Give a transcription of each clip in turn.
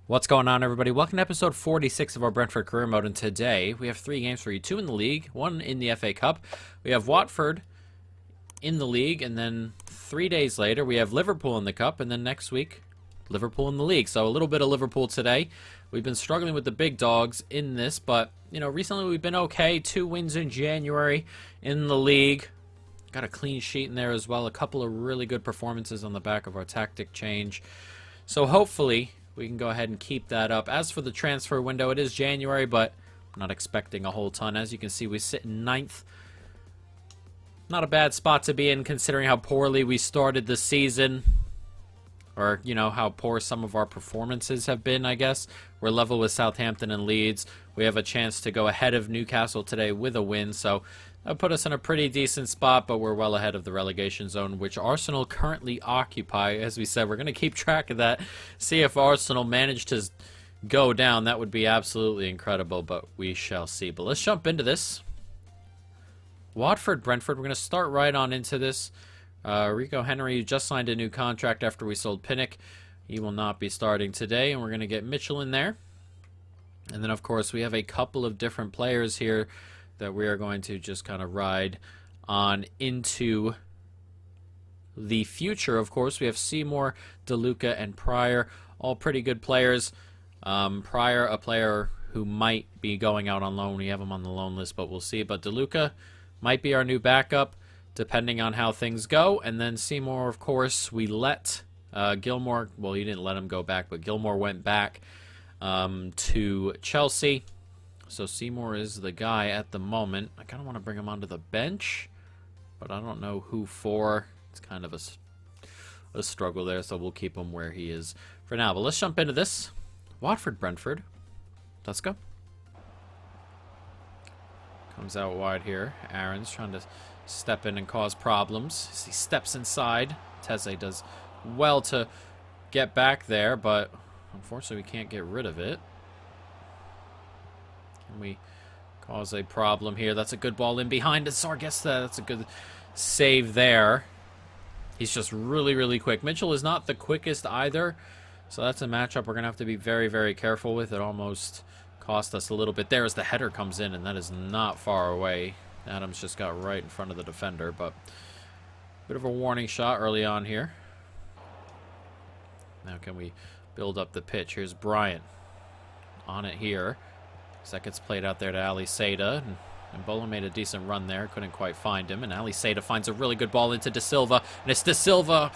What's going on, everybody? Welcome to episode 46 of our Brentford Career Mode, and today we have 3 games for you. 2 in the league, 1 in the FA Cup. We have Watford in the league, and then 3 days later we have Liverpool in the Cup, and then next week, Liverpool in the league. So a little bit of Liverpool today. We've been struggling with the big dogs in this, but, you know, recently we've been okay. 2 wins in January in the league. Got a clean sheet in there as well. A couple of really good performances on the back of our tactic change. So hopefully we can go ahead and keep that up. As for the transfer window, it is January, but I'm not expecting a whole ton. As you can see, we sit in 9th. Not a bad spot to be in considering how poorly we started the season. Or, you know, how poor some of our performances have been, I guess. We're level with Southampton and Leeds. We have a chance to go ahead of Newcastle today with a win, so that put us in a pretty decent spot, but we're well ahead of the relegation zone, which Arsenal currently occupy. As we said, we're going to keep track of that, see if Arsenal manage to go down. That would be absolutely incredible, but we shall see. But let's jump into this. Watford Brentford, we're going to start right on into this. Rico Henry just signed a new contract after we sold Pinnock. He will not be starting today, and we're going to get Mitchell in there. And then, of course, we have a couple of different players here that we are going to just kind of ride on into the future. Of course, we have Seymour, DeLuca, and Pryor, all pretty good players. Pryor, a player who might be going out on loan. We have him on the loan list, but we'll see. But DeLuca might be our new backup, depending on how things go. And then Seymour, of course, we let Gilmore, well, he didn't let him go back, but Gilmore went back to Chelsea. So Seymour is the guy at the moment. I kind of want to bring him onto the bench, but I don't know who for. It's kind of a struggle there, so we'll keep him where he is for now. But let's jump into this. Watford Brentford. Let's go. Comes out wide here. Aaron's trying to step in and cause problems. As he steps inside, Teze does well to get back there, but unfortunately we can't get rid of it. Can we cause a problem here? That's a good ball in behind us. Sargesta, that's a good save there. He's just really, really quick. Mitchell is not the quickest either, so that's a matchup we're going to have to be very, very careful with. It almost cost us a little bit there as the header comes in, and that is not far away. Adams just got right in front of the defender, but bit of a warning shot early on here. Now can we build up the pitch? Here's Bryant on it here. That gets played out there to Ali Seda, and Bola made a decent run there. Couldn't quite find him, and Ali Seda finds a really good ball into De Silva, and it's De Silva.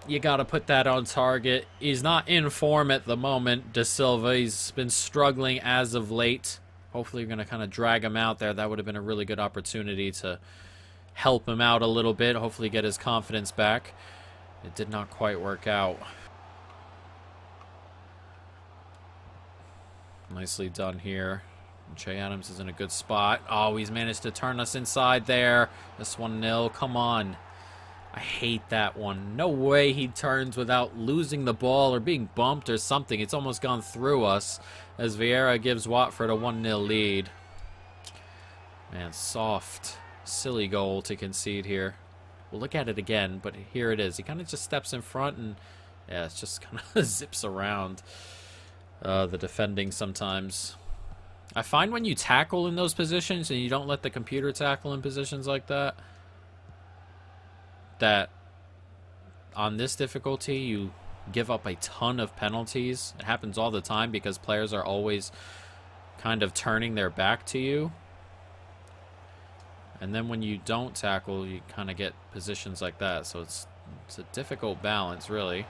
You got to put that on target. He's not in form at the moment, De Silva. He's been struggling as of late. Hopefully you're going to kind of drag him out there. That would have been a really good opportunity to help him out a little bit, hopefully get his confidence back. It did not quite work out. Nicely done here. Che Adams is in a good spot. Oh, he's managed to turn us inside there. This 1-0. Come on. I hate that one. No way he turns without losing the ball or being bumped or something. It's almost gone through us as Vieira gives Watford a 1-0 lead. Man, soft, silly goal to concede here. We'll look at it again, but here it is. He kind of just steps in front and, yeah, it just kind of zips around the defending sometimes. I find when you tackle in those positions and you don't let the computer tackle in positions like that, that on this difficulty you give up a ton of penalties. It happens all the time because players are always kind of turning their back to you. And then when you don't tackle, you kind of get positions like that. So it's a difficult balance, really.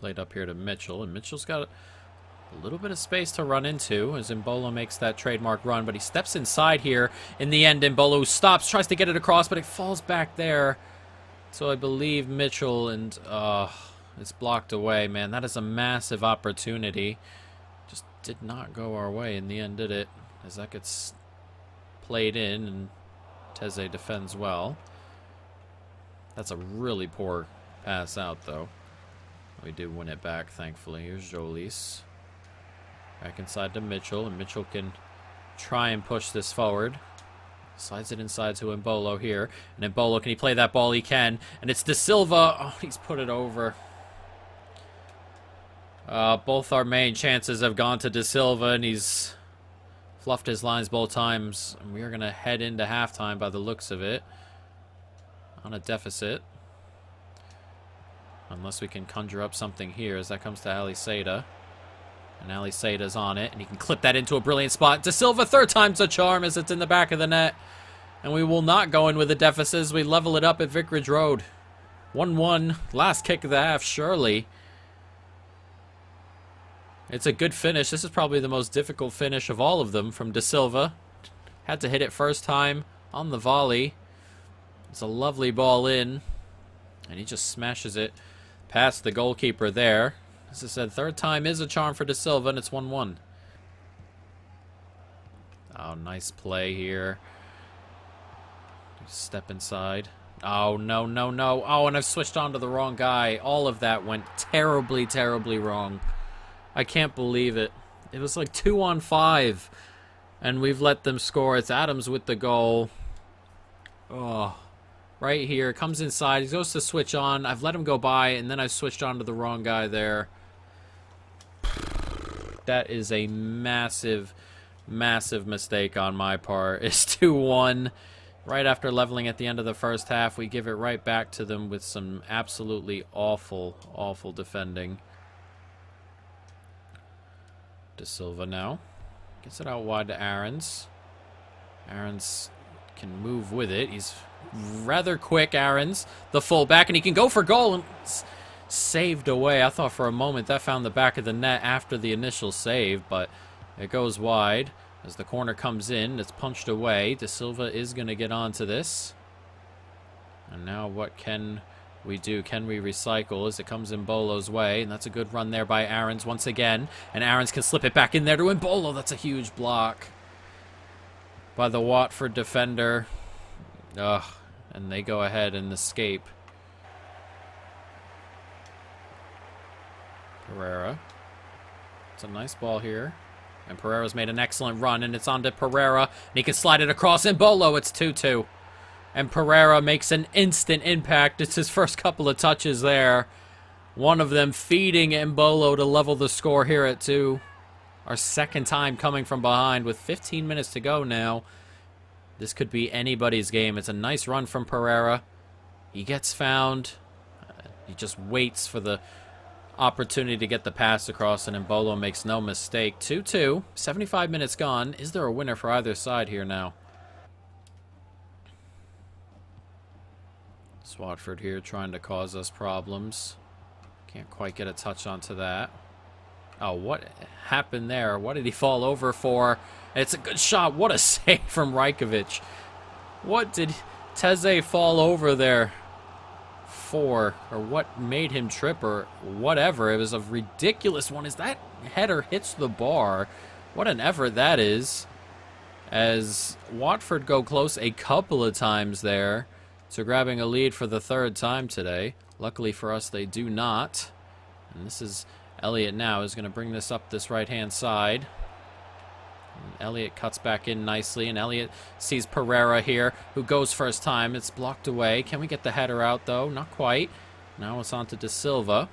Played up here to Mitchell, and Mitchell's got a little bit of space to run into as Mbolo makes that trademark run, but he steps inside here. In the end, Mbolo stops, tries to get it across, but it falls back there. So I believe Mitchell, and it's blocked away. Man, that is a massive opportunity. Just did not go our way in the end, did it? As that gets played in, and Teze defends well. That's a really poor pass out, though. We do win it back, thankfully. Here's Jolis. Back inside to Mitchell, and Mitchell can try and push this forward. Slides it inside to Embolo here. And Embolo, can he play that ball? He can. And it's De Silva. Oh, he's put it over. Both our main chances have gone to De Silva, and he's fluffed his lines both times. And we are going to head into halftime by the looks of it. On a deficit. Unless we can conjure up something here as that comes to Ali Seda. And Ali Seda's on it, and he can clip that into a brilliant spot. De Silva, third time's a charm as it's in the back of the net. And we will not go in with a deficit as we level it up at Vicarage Road. 1-1, last kick of the half, surely. It's a good finish. This is probably the most difficult finish of all of them from De Silva. Had to hit it first time on the volley. It's a lovely ball in. And he just smashes it past the goalkeeper there. As I said, third time is a charm for De Silva, and it's 1-1. Oh, nice play here. Step inside. Oh, no, no, no. Oh, and I've switched on to the wrong guy. All of that went terribly, terribly wrong. I can't believe it. It was like 2-on-5, and we've let them score. It's Adams with the goal. Oh, right here. Comes inside. He goes to switch on. I've let him go by, and then I've switched on to the wrong guy there. That is a massive, massive mistake on my part. It's 2-1. Right after leveling at the end of the first half, we give it right back to them with some absolutely awful, awful defending. De Silva now. Gets it out wide to Aarons. Aarons can move with it. He's rather quick, Aarons, the fullback, and he can go for goal. And saved away. I thought for a moment that found the back of the net after the initial save, but it goes wide as the corner comes in. It's punched away. De Silva is going to get onto this. And now what can we do? Can we recycle as it comes Embolo's way? And that's a good run there by Aarons once again. And Aarons can slip it back in there to Embolo. That's a huge block by the Watford defender. Ugh. And they go ahead and escape. Pereira. It's a nice ball here. And Pereira's made an excellent run, and it's on to Pereira. And he can slide it across Embolo. It's 2-2. And Pereira makes an instant impact. It's his first couple of touches there. One of them feeding Embolo to level the score here at 2. Our second time coming from behind with 15 minutes to go now. This could be anybody's game. It's a nice run from Pereira. He gets found. He just waits for the opportunity to get the pass across, and Embolo makes no mistake. 2-2. 75 minutes gone. Is there a winner for either side here now? Watford here trying to cause us problems. Can't quite get a touch onto that. Oh, what happened there? What did he fall over for? It's a good shot. What a save from Rajkovic. What did Teze fall over there for? Or what made him trip or whatever? It was a ridiculous one. As that header hits the bar, what an effort that is. As Watford go close a couple of times there to grabbing a lead for the third time today. Luckily for us, they do not. And this is Elliott now is going to bring this up this right-hand side. And Elliott cuts back in nicely, and Elliott sees Pereira here, who goes first time. It's blocked away. Can we get the header out, though? Not quite. Now it's on to De Silva.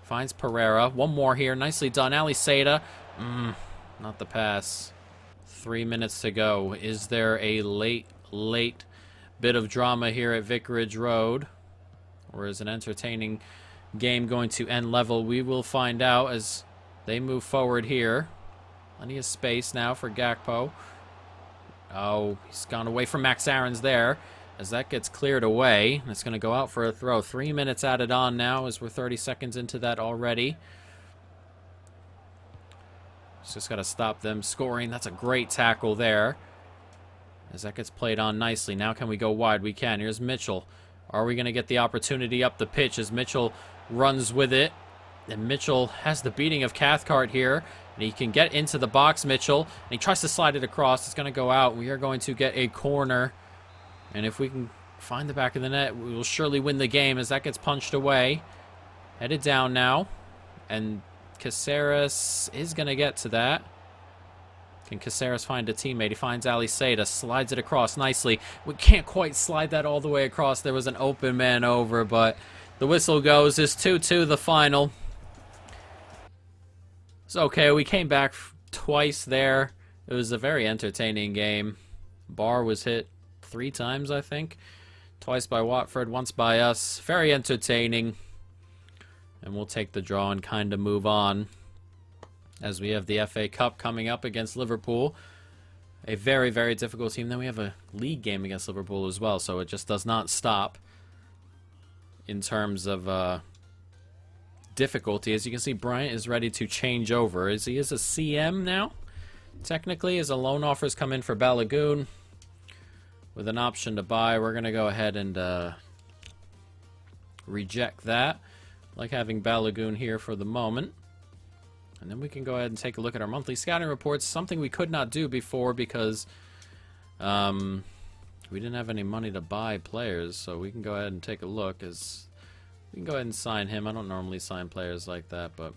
Finds Pereira. One more here. Nicely done. Ali Seda. Not the pass. 3 minutes to go. Is there a late bit of drama here at Vicarage Road? Or is an entertaining game going to end level? We will find out as they move forward here. Plenty of space now for Gakpo. Oh, he's gone away from Max Aarons there. As that gets cleared away, it's going to go out for a throw. 3 minutes added on now as we're 30 seconds into that already. Just got to stop them scoring. That's a great tackle there. As that gets played on nicely. Now can we go wide? We can. Here's Mitchell. Are we going to get the opportunity up the pitch as Mitchell runs with it? And Mitchell has the beating of Cathcart here. And he can get into the box, Mitchell. And he tries to slide it across. It's going to go out. We are going to get a corner. And if we can find the back of the net, we will surely win the game as that gets punched away. Headed down now. And Caceres is going to get to that. Can Caceres find a teammate? He finds Ali Seda, slides it across nicely. We can't quite slide that all the way across. There was an open man over, but the whistle goes. It's 2-2 the final. It's okay. We came back twice there. It was a very entertaining game. Bar was hit 3 times, I think. Twice by Watford, once by us. Very entertaining. And we'll take the draw and kind of move on, as we have the FA Cup coming up against Liverpool. A very, very difficult team. Then we have a league game against Liverpool as well, so it just does not stop in terms of difficulty. As you can see, Bryant is ready to change over. He is a CM now, technically, as a loan offers come in for Balogun with an option to buy. We're going to go ahead and reject that. Like having Balogun here for the moment. And then we can go ahead and take a look at our monthly scouting reports, something we could not do before because we didn't have any money to buy players. So we can go ahead and take a look. As we can go ahead and sign him. I don't normally sign players like that, but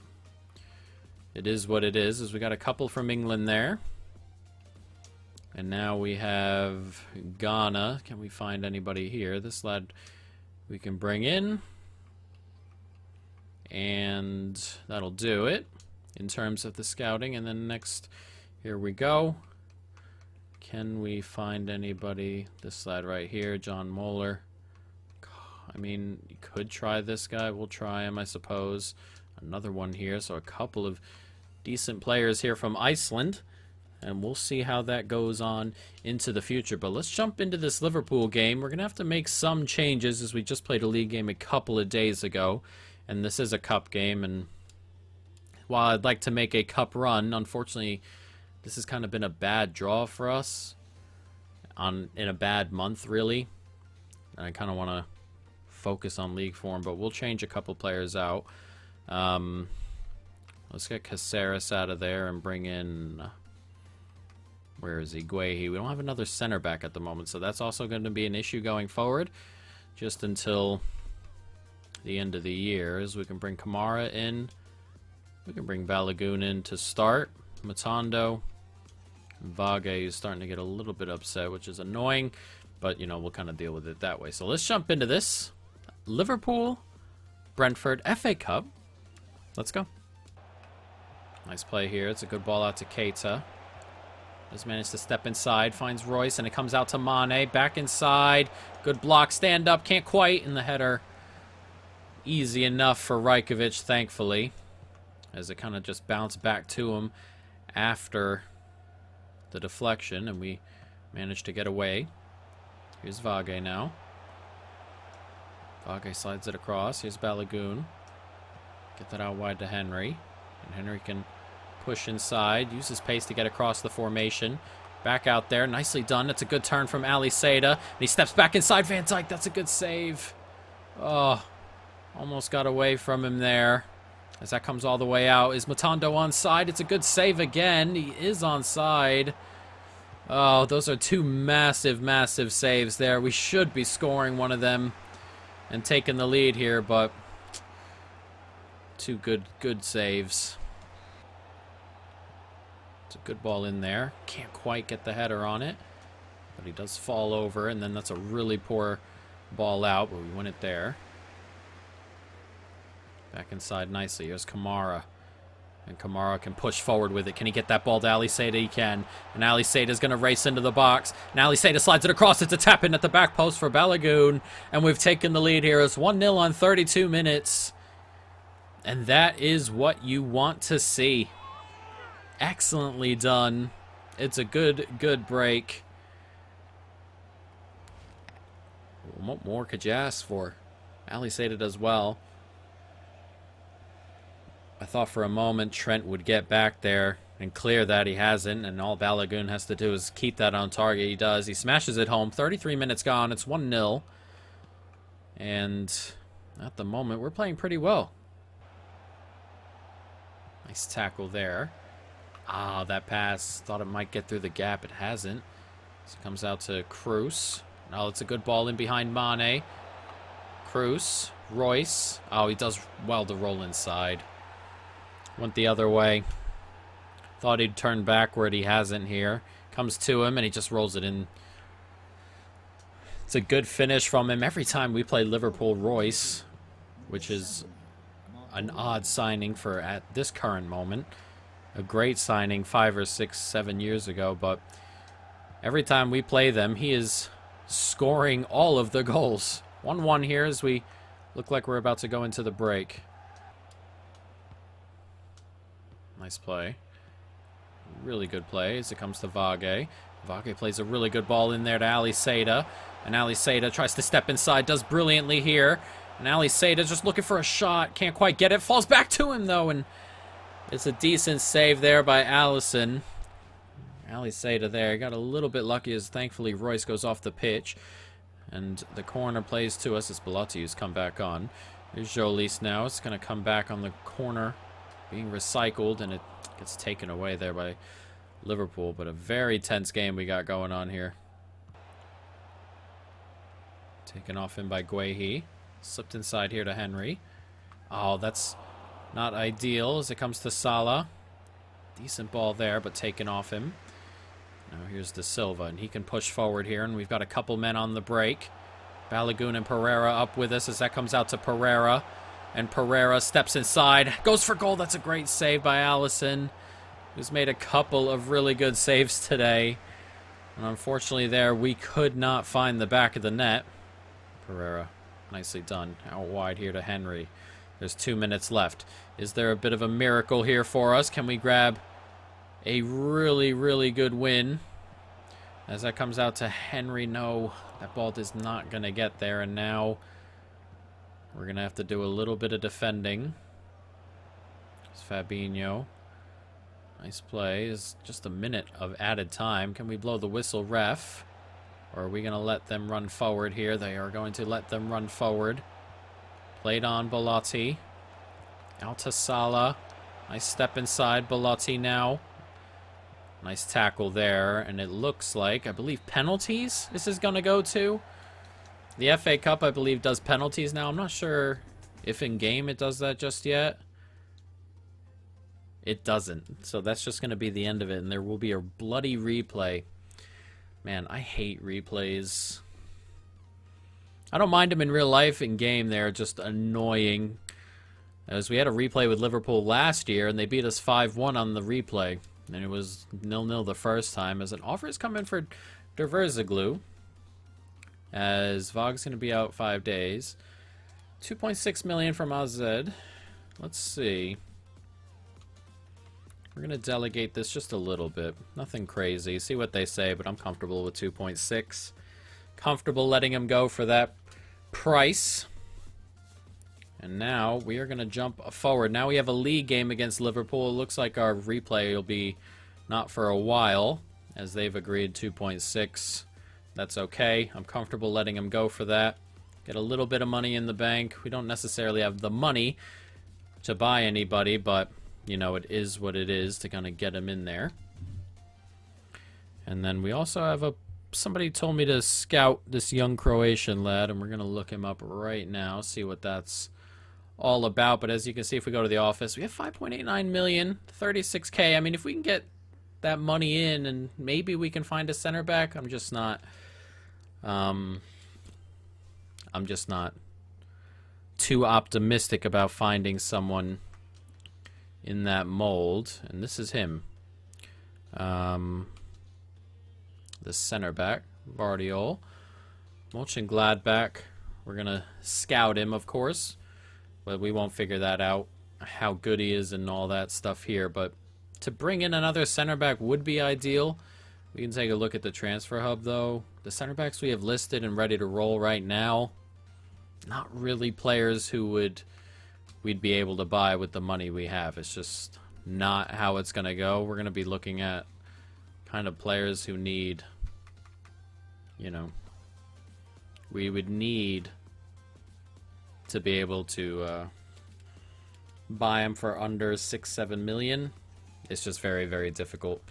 it is what it is. As we got a couple from England there. And now we have Ghana. Can we find anybody here? This lad we can bring in. And that'll do it in terms of the scouting. And then next, here we go. Can we find anybody? This lad right here, John Moeller. I mean, you could try this guy. We'll try him, I suppose. Another one here. So a couple of decent players here from Iceland. And we'll see how that goes on into the future. But let's jump into this Liverpool game. We're going to have to make some changes, as we just played a league game a couple of days ago. And this is a cup game, and while I'd like to make a cup run, unfortunately, this has kind of been a bad draw for us in a bad month, really. And I kind of want to focus on league form, but we'll change a couple players out. Let's get Caceres out of there and bring in... where is he? Guehi. We don't have another center back at the moment, so that's also going to be an issue going forward, just until the end of the year. As we can bring Kamara in, we can bring Balogun in to start. Matondo, Vage is starting to get a little bit upset, which is annoying, but you know, we'll kind of deal with it that way. So let's jump into this Liverpool Brentford FA Cup. Let's go. Nice play here. It's a good ball out to Keita. Just managed to step inside, finds Royce, and it comes out to Mane. Back inside. Good block, stand up, can't quite, and the header easy enough for Rajkovic, thankfully, as it kind of just bounced back to him after the deflection, and we managed to get away. Here's Vage now. Vage slides it across. Here's Balogun. Get that out wide to Henry, and Henry can push inside, use his pace to get across the formation. Back out there, nicely done. That's a good turn from Ali Seda, and he steps back inside Van Dijk. That's a good save. Oh, almost got away from him there. As that comes all the way out. Is Matondo onside? It's a good save again. He is onside. Oh, those are two massive, massive saves there. We should be scoring one of them and taking the lead here, but two good saves. It's a good ball in there. Can't quite get the header on it, but he does fall over, and then that's a really poor ball out, but we win it there. Back inside nicely. Here's Kamara. And Kamara can push forward with it. Can he get that ball to Ali Seda? He can. And Ali Seda is going to race into the box. And Ali Seda slides it across. It's a tap in at the back post for Balogun. And we've taken the lead here. It's 1-0 on 32 minutes. And that is what you want to see. Excellently done. It's a good break. What more could you ask for? Ali Seda does well. I thought for a moment Trent would get back there and clear that. He hasn't, and all Balogun has to do is keep that on target. He does. He smashes it home. 33 minutes gone. It's 1-0. And at the moment, we're playing pretty well. Nice tackle there. Ah, that pass. Thought it might get through the gap. It hasn't. So it comes out to Cruz. Now it's a good ball in behind Mane. Cruz. Royce. Oh, he does well to roll inside. Went the other way. Thought he'd turn backward. He hasn't here. Comes to him, and he just rolls it in. It's a good finish from him. Every time we play Liverpool, Royce, which is an odd signing for at this current moment. A great signing 5 or 6, 7 years ago, but every time we play them, he is scoring all of the goals. 1-1 here as we look like we're about to go into the break. Nice play. Really good play as it comes to Vage. Vage plays a really good ball in there to Ali Seda. And Ali Seda tries to step inside, does brilliantly here. And Ali Seda just looking for a shot. Can't quite get it. Falls back to him, though. And it's a decent save there by Allison. Ali Seda there. Got a little bit lucky as thankfully Royce goes off the pitch. And the corner plays to us as Belotti who's come back on. Here's Jolis now. It's going to come back on the corner. Being recycled, and it gets taken away there by Liverpool. But a very tense game we got going on here. Taken off him by Guehi. Slipped inside here to Henry. Oh, that's not ideal as it comes to Salah. Decent ball there, but taken off him. Now here's De Silva, and he can push forward here, and we've got a couple men on the break. Balogun and Pereira up with us as that comes out to Pereira. And Pereira steps inside, goes for goal. That's a great save by Allison, who's made a couple of really good saves today. And unfortunately there, we could not find the back of the net. Pereira, nicely done. Out wide here to Henry. There's 2 minutes left. Is there a bit of a miracle here for us? Can we grab a really, really good win? As that comes out to Henry, no, that ball is not going to get there. And now we're going to have to do a little bit of defending. It's Fabinho. Nice play. It's just a minute of added time. Can we blow the whistle, ref? Or are we going to let them run forward here? They are going to let them run forward. Played on Belotti. Out to Salah. Nice step inside. Belotti now. Nice tackle there. And it looks like, I believe, penalties this is going to go to. The FA Cup, I believe, does penalties now. I'm not sure if in-game it does that just yet. It doesn't. So that's just going to be the end of it. And there will be a bloody replay. Man, I hate replays. I don't mind them in real life. In-game, they're just annoying. As we had a replay with Liverpool last year, and they beat us 5-1 on the replay. And it was 0-0 the first time. As an offer has come in for Derverzaglu. As Vog's going to be out 5 days. 2.6 million from AZ. Let's see. We're going to delegate this just a little bit. Nothing crazy. See what they say, but I'm comfortable with 2.6. Comfortable letting him go for that price. And now we are going to jump forward. Now we have a league game against Liverpool. It looks like our replay will be not for a while, as they've agreed 2.6. That's okay. I'm comfortable letting him go for that. Get a little bit of money in the bank. We don't necessarily have the money to buy anybody, but, you know, it is what it is to kind of get him in there. And then we also have somebody told me to scout this young Croatian lad, and we're going to look him up right now, see what that's all about. But as you can see, if we go to the office, we have 5.89 million, 36K. I mean, if we can get that money in and maybe we can find a center back, I'm just not too optimistic about finding someone in that mold. And this is him. The center back, Bardiol. Mönchengladbach. We're going to scout him, of course. But we won't figure that out, how good he is and all that stuff here. But to bring in another center back would be ideal. We can take a look at the transfer hub, though. The center backs we have listed and ready to roll right now, not really players who we'd be able to buy with the money we have. It's just not how it's going to go. We're going to be looking at kind of players who need, you know, we would need to be able to buy them for under 6-7 million. It's just very, very difficult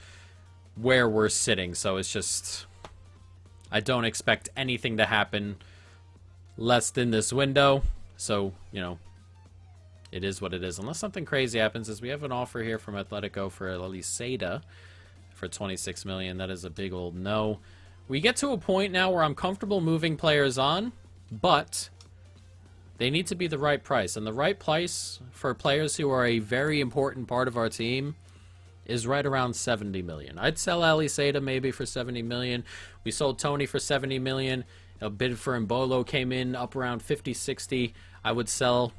where we're sitting. So it's just, I don't expect anything to happen less than this window. So, you know, it is what it is. Unless something crazy happens, as we have an offer here from Atletico for Aliseda for 26 million. That is a big old no. We get to a point now where I'm comfortable moving players on, but they need to be the right price. And the right price for players who are a very important part of our team is right around 70 million. I'd sell Aliseda maybe for 70 million. We sold Tony for 70 million. A bid for Mbolo came in up around 50, 60. I would sell.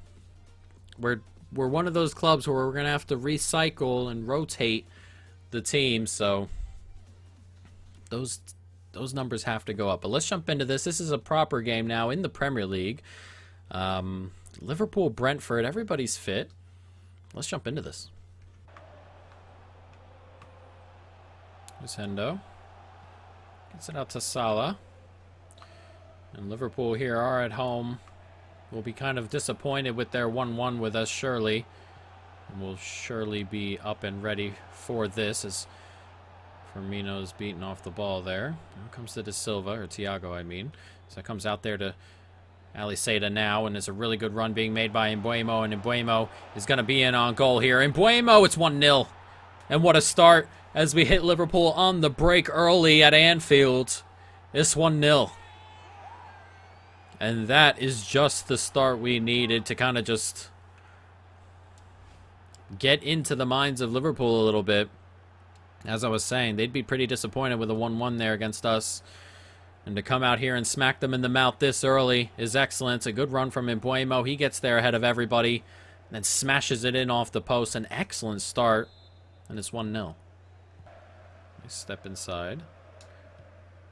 We're one of those clubs where we're going to have to recycle and rotate the team, so those numbers have to go up. But let's jump into this. This is a proper game now in the Premier League. Liverpool Brentford, everybody's fit. Let's jump into this. Here's Hendo. Gets it out to Salah. And Liverpool here are at home. Will be kind of disappointed with their 1-1 with us, surely. And we'll surely be up and ready for this as Firmino's beating off the ball there. Now comes to De Silva, or Thiago, I mean. So it comes out there to Aliseda now, and there's a really good run being made by Mbeumo, and Mbeumo is going to be in on goal here. Mbeumo, it's 1-0. And what a start as we hit Liverpool on the break early at Anfield. It's 1-0. And that is just the start we needed to kind of just get into the minds of Liverpool a little bit. As I was saying, they'd be pretty disappointed with a 1-1 there against us. And to come out here and smack them in the mouth this early is excellent. It's a good run from Mbeumo. He gets there ahead of everybody and then smashes it in off the post. An excellent start. And it's 1-0. Nice step inside.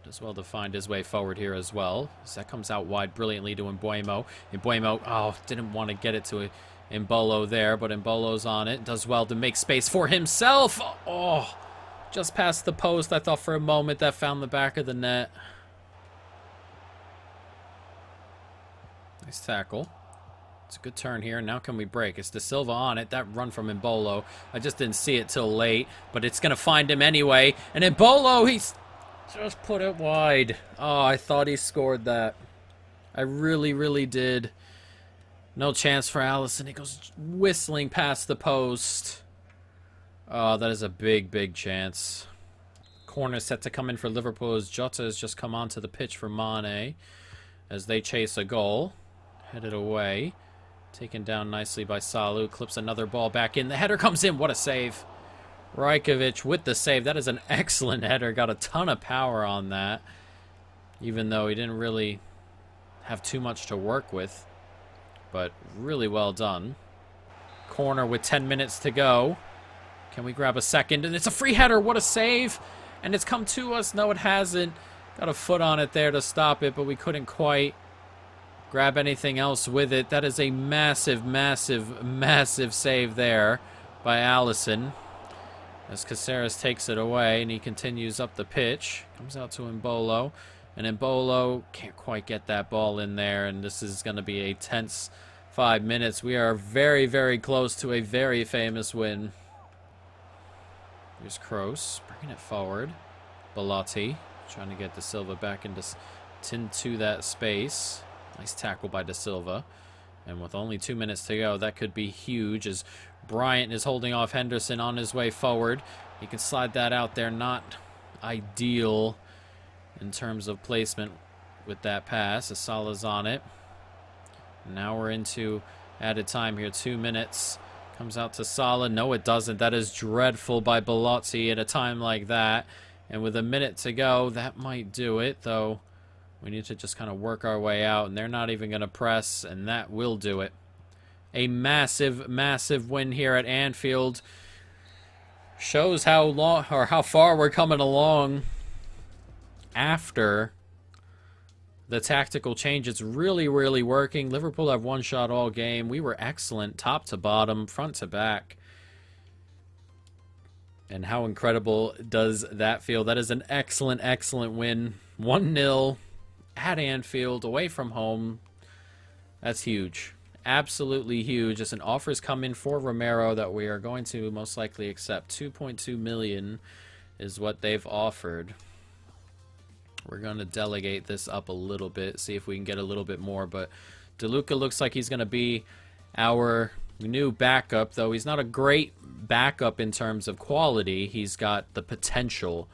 Does well to find his way forward here as well. As that comes out wide brilliantly to Mbeumo. Mbeumo, didn't want to get it to Mbolo there, but Mbolo's on it. Does well to make space for himself. Oh, just past the post. I thought for a moment that found the back of the net. Nice tackle. It's a good turn here. Now can we break? It's De Silva on it. That run from Mbolo. I just didn't see it till late, but it's going to find him anyway. And Mbolo, he's just put it wide. Oh, I thought he scored that. I really, really did. No chance for Alisson. He goes whistling past the post. Oh, that is a big, big chance. Corner set to come in for Liverpool as Jota has just come onto the pitch for Mane as they chase a goal. Headed away. Taken down nicely by Salah. Clips another ball back in. The header comes in. What a save. Rajkovic with the save. That is an excellent header. Got a ton of power on that. Even though he didn't really have too much to work with. But really well done. Corner with 10 minutes to go. Can we grab a second? And it's a free header. What a save. And it's come to us. No, it hasn't. Got a foot on it there to stop it, but we couldn't quite grab anything else with it. That is a massive, massive, massive save there by Alisson. As Caceres takes it away, and he continues up the pitch. Comes out to Mbolo. And Mbolo can't quite get that ball in there, and this is going to be a tense 5 minutes. We are very, very close to a very famous win. Here's Kroos, bringing it forward. Belotti trying to get De Silva back into that space. Nice tackle by De Silva. And with only 2 minutes to go, that could be huge as Bryant is holding off Henderson on his way forward. He can slide that out there. Not ideal in terms of placement with that pass. As Salah's on it. Now we're into added time here. 2 minutes. Comes out to Salah. No, it doesn't. That is dreadful by Belotti at a time like that. And with a minute to go, that might do it, though. We need to just kind of work our way out, and they're not even going to press, and that will do it. A massive, massive win here at Anfield. Shows how long or how far we're coming along after the tactical change. It's really, really working. Liverpool have one shot all game. We were excellent, top to bottom, front to back. And how incredible does that feel? That is an excellent, excellent win. 1-0 at Anfield, away from home. That's huge. Absolutely huge. As an offer's come in for Romero that we are going to most likely accept. 2.2 million is what they've offered. We're going to delegate this up a little bit, see if we can get a little bit more. But DeLuca looks like he's going to be our new backup, though he's not a great backup in terms of quality. He's got the potential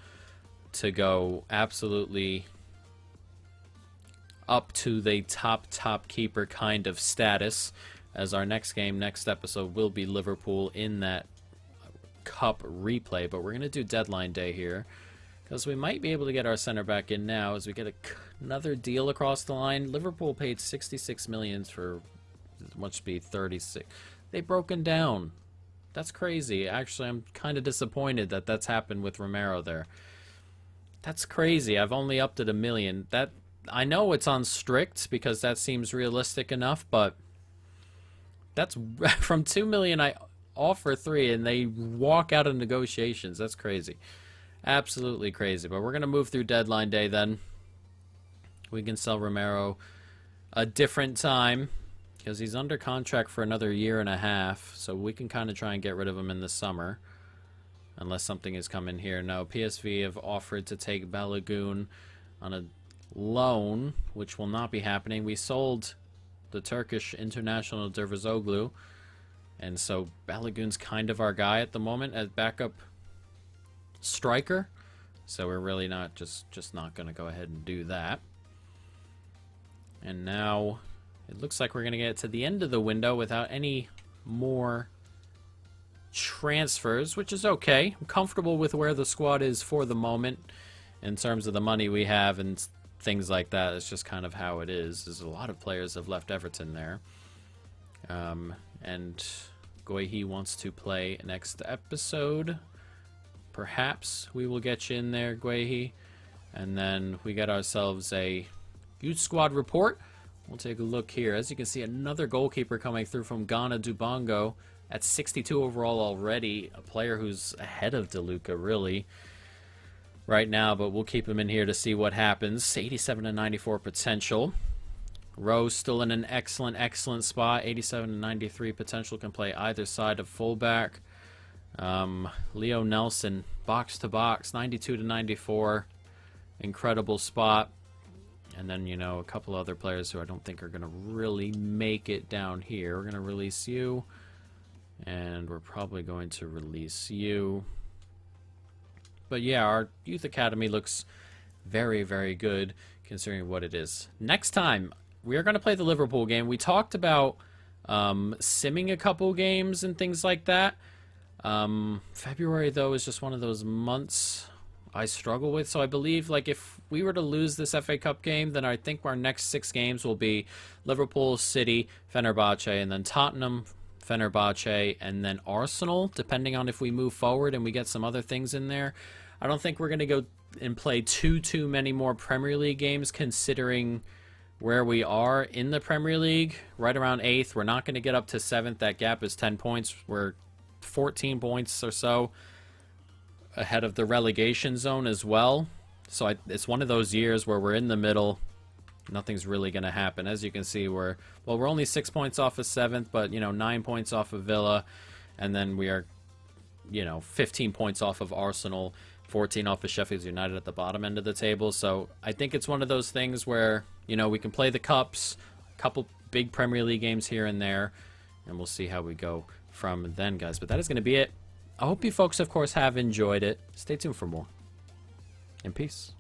to go absolutely up to the top keeper kind of status, as our next episode will be Liverpool in that cup replay. But we're going to do deadline day here, because we might be able to get our center back in now as we get another deal across the line. Liverpool paid 66 million for, it must be 36. They've broken down. That's crazy. Actually, I'm kind of disappointed that that's happened with Romero there. That's crazy. I've only upped it $1 million. That, I know it's on strict because that seems realistic enough, but that's from 2 million. I offer 3 and they walk out of negotiations. That's crazy. Absolutely crazy. But we're going to move through deadline day then. We can sell Romero a different time because he's under contract for another 1.5 years. So we can kind of try and get rid of him in the summer. Unless something has come in here. No, PSV have offered to take Balogun on a loan, which will not be happening. We sold the Turkish international Dervizoglu. And so Balogun's kind of our guy at the moment as backup striker, so we're really not just not going to go ahead and do that. And now it looks like we're going to get to the end of the window without any more transfers, which is okay. I'm comfortable with where the squad is for the moment in terms of the money we have and things like that. It's just kind of how it is. There's a lot of players have left Everton there, and Guehi wants to play next episode. Perhaps we will get you in there, Guehi. And then we get ourselves a youth squad report. We'll take a look here. As you can see, another goalkeeper coming through from Ghana, Dubongo, at 62 overall already. A player who's ahead of DeLuca, really, right now. But we'll keep him in here to see what happens. 87 to 94 potential. Rose still in an excellent spot. 87 to 93 potential. Can play either side of fullback. Leo Nelson, box to box, 92 to 94, incredible spot. And then, you know, a couple other players who I don't think are going to really make it down here. We're going to release you, and we're probably going to release you. But yeah, our youth academy looks very good considering what it is. Next time, we are going to play the Liverpool game. We talked about simming a couple games and things like that. February, though, is just one of those months I struggle with. So I believe, like, if we were to lose this FA Cup game, then I think our next 6 games will be Liverpool, City, Fenerbahce, and then Tottenham, Fenerbahce, and then Arsenal, depending on if we move forward and we get some other things in there. I don't think we're going to go and play too many more Premier League games, considering where we are in the Premier League, right around 8th. We're not going to get up to 7th. That gap is 10 points. We're 14 points or so ahead of the relegation zone as well. So it's one of those years where we're in the middle. Nothing's really going to happen. As you can see, we're only 6 points off of 7th, but, you know, 9 points off of Villa. And then we are, you know, 15 points off of Arsenal, 14 off of Sheffield United at the bottom end of the table. So I think it's one of those things where, you know, we can play the Cups, a couple big Premier League games here and there, and we'll see how we go from then, guys. But that is going to be it. I hope you folks, of course, have enjoyed it. Stay tuned for more. And peace.